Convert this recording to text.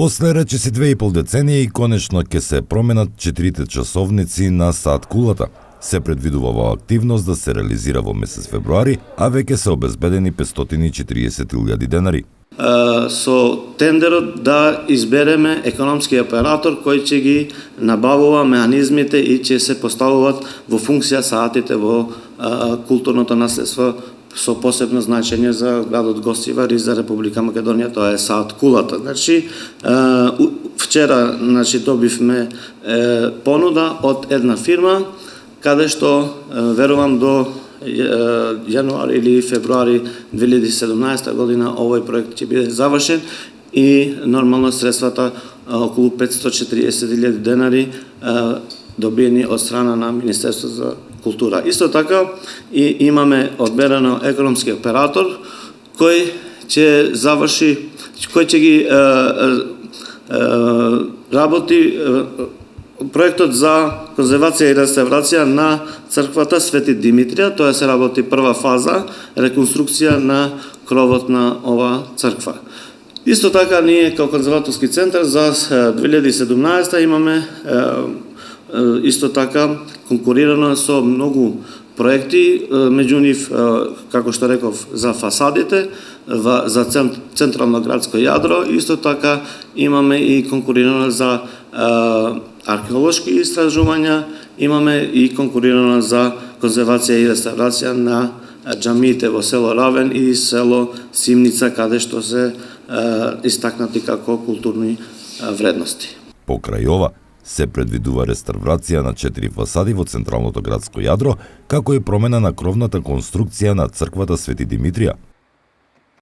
После речиси 2,5 деценија и конечно ќе се променат 4 часовници на Сад Кулата. Се предвидува оваа активност да се реализира во месец февруари, а веќе се обезбедени 540.000 денари. Со тендерот да избереме економски оператор кој ќе ги набавува механизмите и ќе се поставуваат во функција саатите во културното наследство со посебно значење за градот Гостивар и за Република Македонија, тоа е Сад Кулата. Значи, вчера добивме понуда од една фирма, каде што верувам до јануари или февруари 2017 година овој проект ќе биде завршен и нормално средствата околу 540.000 денари добиени од страна на Министерство за култура. Исто така и имаме одберено економски оператор кој ќе заврши, кој ќе ги работи проектот за конзервација и реставрација на црквата Свети Димитрија. Тоа се работи прва фаза, реконструкција на кровот на ова црква. Исто така ние како конзерваторски центар за 2017 имаме исто така конкурирано со многу проекти, меѓу нив, како што реков, за фасадите, за централно градско јадро, исто така имаме и конкурирано за археолошки истражувања, имаме и конкурирано за конзервација и реставрација на џамиите во село Равен и село Симница, каде што се истакнати како културни вредности. Покрај ова, се предвидува реставрација на 4 фасади во централното градско јадро, како и промена на кровната конструкција на црквата Свети Димитрија.